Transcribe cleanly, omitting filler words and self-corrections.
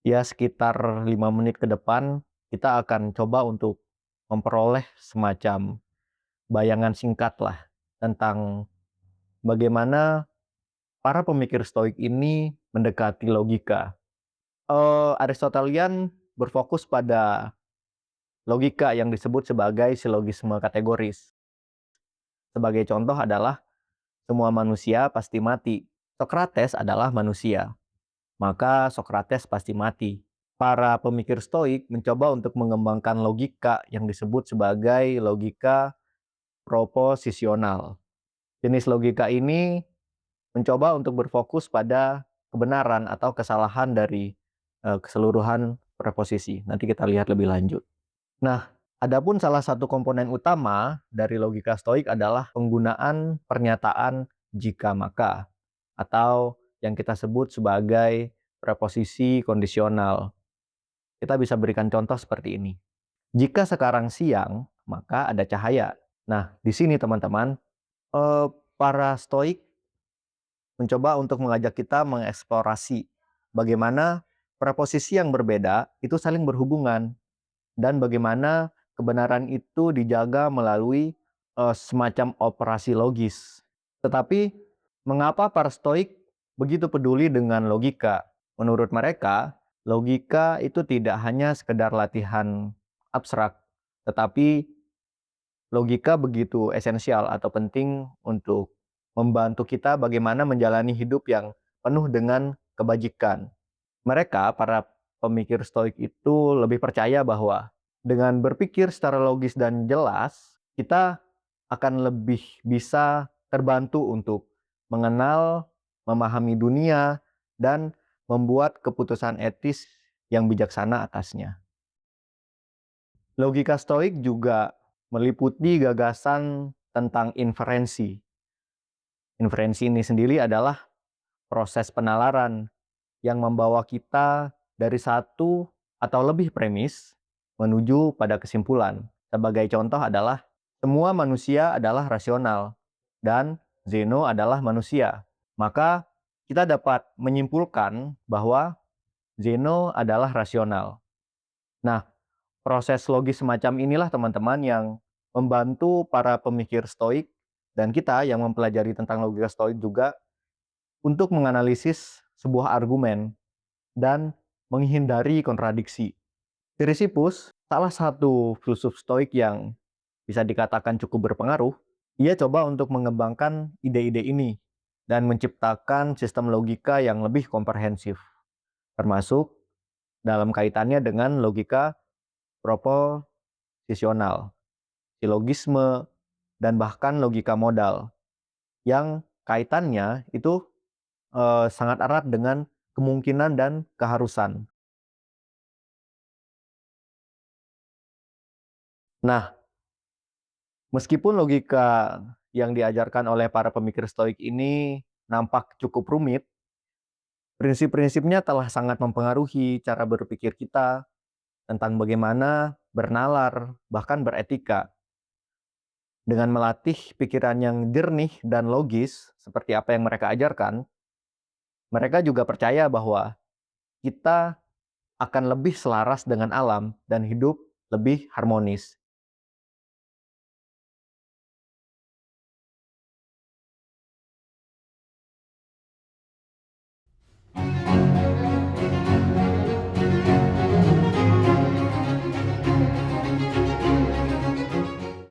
Ya sekitar 5 menit ke depan, kita akan coba untuk memperoleh semacam bayangan singkat lah tentang bagaimana para pemikir Stoik ini mendekati logika. Aristotelian berfokus pada logika yang disebut sebagai silogisme kategoris. Sebagai contoh adalah semua manusia pasti mati. Sokrates adalah manusia, maka Sokrates pasti mati. Para pemikir Stoik mencoba untuk mengembangkan logika yang disebut sebagai logika proposisional. Jenis logika ini mencoba untuk berfokus pada kebenaran atau kesalahan dari keseluruhan preposisi. Nanti kita lihat lebih lanjut. Nah, adapun salah satu komponen utama dari logika Stoik adalah penggunaan pernyataan jika maka atau yang kita sebut sebagai preposisi kondisional. Kita bisa berikan contoh seperti ini. Jika sekarang siang, maka ada cahaya. Nah, di sini teman-teman, para Stoik mencoba untuk mengajak kita mengeksplorasi bagaimana preposisi yang berbeda itu saling berhubungan dan bagaimana kebenaran itu dijaga melalui semacam operasi logis. Tetapi mengapa para Stoik begitu peduli dengan logika? Menurut mereka, logika itu tidak hanya sekedar latihan abstrak, tetapi logika begitu esensial atau penting untuk membantu kita bagaimana menjalani hidup yang penuh dengan kebajikan. Mereka, para pemikir Stoik itu lebih percaya bahwa dengan berpikir secara logis dan jelas, kita akan lebih bisa terbantu untuk mengenal, memahami dunia, dan membuat keputusan etis yang bijaksana atasnya. Logika Stoik juga meliputi gagasan tentang inferensi. Inferensi ini sendiri adalah proses penalaran yang membawa kita dari satu atau lebih premis menuju pada kesimpulan. Sebagai contoh adalah semua manusia adalah rasional dan Zeno adalah manusia. Maka kita dapat menyimpulkan bahwa Zeno adalah rasional. Nah, proses logis semacam inilah teman-teman yang membantu para pemikir Stoik dan kita yang mempelajari tentang logika Stoik juga untuk menganalisis sebuah argumen dan menghindari kontradiksi. Chrysippus, salah satu filsuf Stoik yang bisa dikatakan cukup berpengaruh, ia coba untuk mengembangkan ide-ide ini dan menciptakan sistem logika yang lebih komprehensif, termasuk dalam kaitannya dengan logika proposisional, silogisme, dan bahkan logika modal yang kaitannya itu sangat erat dengan kemungkinan dan keharusan. Nah, meskipun logika yang diajarkan oleh para pemikir Stoik ini nampak cukup rumit, prinsip-prinsipnya telah sangat mempengaruhi cara berpikir kita tentang bagaimana bernalar, bahkan beretika. Dengan melatih pikiran yang jernih dan logis, seperti apa yang mereka ajarkan, mereka juga percaya bahwa kita akan lebih selaras dengan alam dan hidup lebih harmonis.